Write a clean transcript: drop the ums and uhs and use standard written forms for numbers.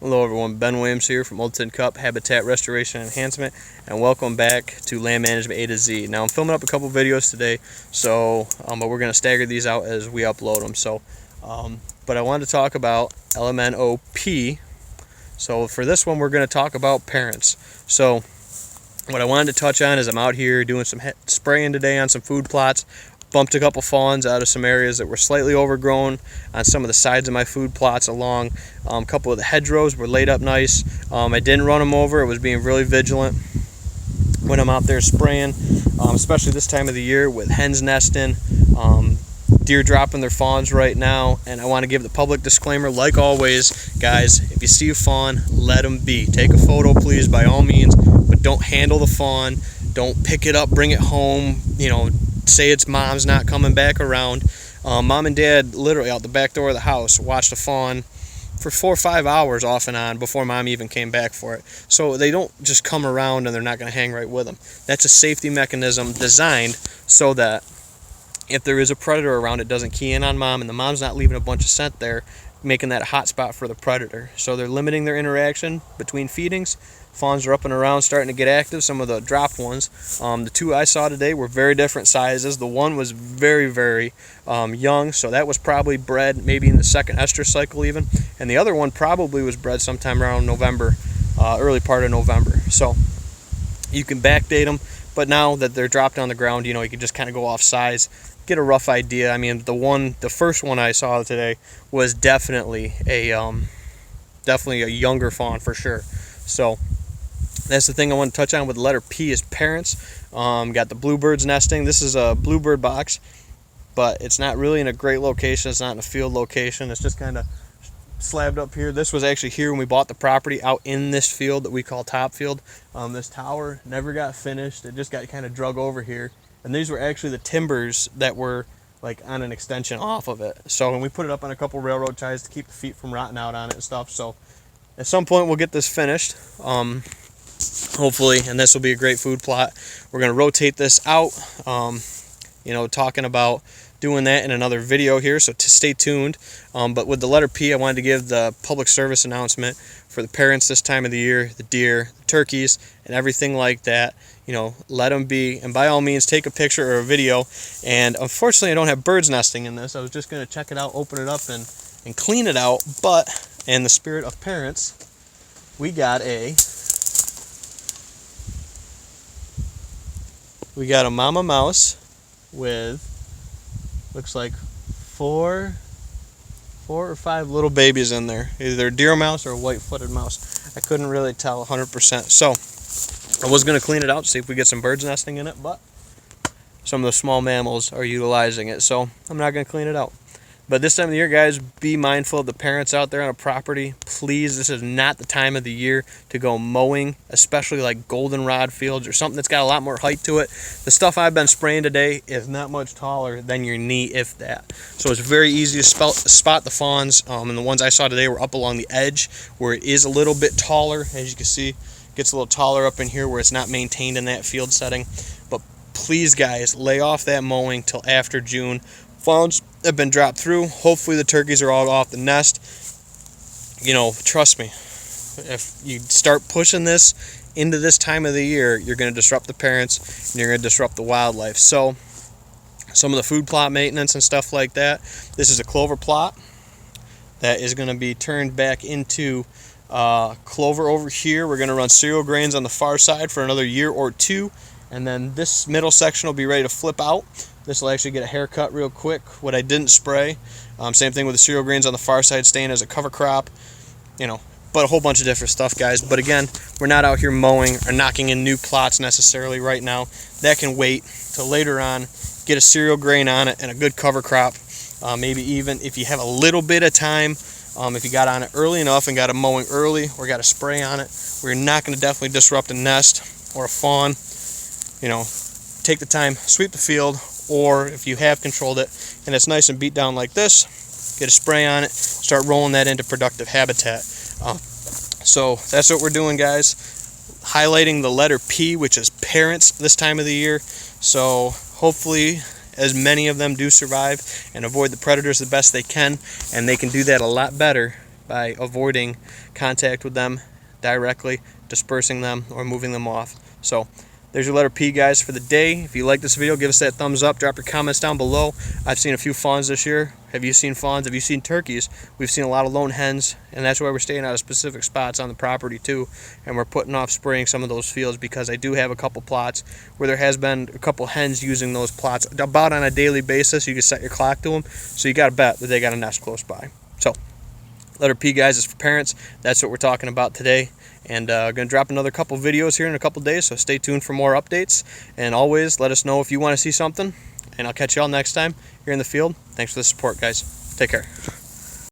Hello everyone, Ben Williams here from Old Tin Cup Habitat Restoration and Enhancement, and welcome back to Land Management A to Z. Now I'm filming up a couple videos today, but we're going to stagger these out as we upload them. But I wanted to talk about LMNOP. So for this one, we're going to talk about parents. So what I wanted to touch on is I'm out here doing some spraying today on some food plots. Bumped a couple fawns out of some areas that were slightly overgrown on some of the sides of my food plots along. A couple of the hedgerows were laid up nice. I didn't run them over. I was being really vigilant when I'm out there spraying, especially this time of the year with hens nesting, deer dropping their fawns right now. And I want to give the public disclaimer, like always, guys, if you see a fawn, let them be. Take a photo, please, by all means, but don't handle the fawn. Don't pick it up, bring it home, say its mom's not coming back around. Mom and dad literally out the back door of the house watched a fawn for 4 or 5 hours off and on before mom even came back for it. So they don't just come around and they're not going to hang right with them. That's a safety mechanism designed so that if there is a predator around, it doesn't key in on mom, and the mom's not leaving a bunch of scent there, making that a hot spot for the predator. So they're limiting their interaction between feedings. Fawns are up and around, starting to get active, some of the dropped ones. The two I saw today were very different sizes. The one was very, very young, so that was probably bred maybe in the second estrus cycle even. And the other one probably was bred sometime around November, early part of November. So you can backdate them, but now that they're dropped on the ground, you can just kind of go off size, get a rough idea. I mean, the first one I saw today was definitely a younger fawn for sure. So that's the thing I want to touch on with the letter P is parents. Got the bluebirds nesting. This is a bluebird box, but it's not really in a great location. It's not in a field location. It's just kind of slabbed up here. This was actually here when we bought the property, out in this field that we call top field. This tower never got finished. It just got kind of drug over here. And these were actually the timbers that were like on an extension off of it. So when we put it up on a couple railroad ties to keep the feet from rotting out on it and stuff. So at some point we'll get this finished. Hopefully, and this will be a great food plot. We're going to rotate this out, talking about doing that in another video here, so stay tuned. But with the letter P, I wanted to give the public service announcement for the parents this time of the year, the deer, the turkeys, and everything like that. Let them be, and by all means, take a picture or a video. And unfortunately, I don't have birds nesting in this. I was just going to check it out, open it up, and clean it out. But in the spirit of parents, we got a mama mouse with, looks like four or five little babies in there. Either a deer mouse or a white-footed mouse. I couldn't really tell 100%. So I was going to clean it out to see if we get some birds nesting in it, but some of the small mammals are utilizing it, so I'm not going to clean it out. But this time of the year, guys, be mindful of the parents out there on a property. Please, this is not the time of the year to go mowing, especially like goldenrod fields or something that's got a lot more height to it. The stuff I've been spraying today is not much taller than your knee, if that. So it's very easy to spot the fawns, and the ones I saw today were up along the edge where it is a little bit taller. As you can see, it gets a little taller up in here where it's not maintained in that field setting. But please, guys, lay off that mowing till after June. Fawns have been dropped through. Hopefully the turkeys are all off the nest. Trust me, if you start pushing this into this time of the year, you're going to disrupt the parents and you're going to disrupt the wildlife. So some of the food plot maintenance and stuff like that. This is a clover plot that is going to be turned back into clover over here. We're going to run cereal grains on the far side for another year or two, and then this middle section will be ready to flip out. This will actually get a haircut real quick. What I didn't spray, same thing with the cereal grains on the far side, staying as a cover crop, but a whole bunch of different stuff, guys. But again, we're not out here mowing or knocking in new plots necessarily right now. That can wait till later on. Get a cereal grain on it and a good cover crop. Maybe even if you have a little bit of time, if you got on it early enough and got a mowing early or got a spray on it, we're not going to definitely disrupt a nest or a fawn. Take the time, sweep the field, or if you have controlled it and it's nice and beat down like this, get a spray on it, start rolling that into productive habitat. So that's what we're doing, guys. Highlighting the letter P, which is parents this time of the year. So hopefully as many of them do survive and avoid the predators the best they can, and they can do that a lot better by avoiding contact with them directly, dispersing them, or moving them off. So there's your letter P, guys, for the day. If you like this video, give us that thumbs up. Drop your comments down below. I've seen a few fawns this year. Have you seen fawns? Have you seen turkeys? We've seen a lot of lone hens, and that's why we're staying out of specific spots on the property too. And we're putting off spraying some of those fields because I do have a couple plots where there has been a couple hens using those plots about on a daily basis. You can set your clock to them, so you got to bet that they got a nest close by. So letter P, guys, is for parents. That's what we're talking about today. And going to drop another couple videos here in a couple days, so stay tuned for more updates. And always let us know if you want to see something. And I'll catch you all next time here in the field. Thanks for the support, guys. Take care.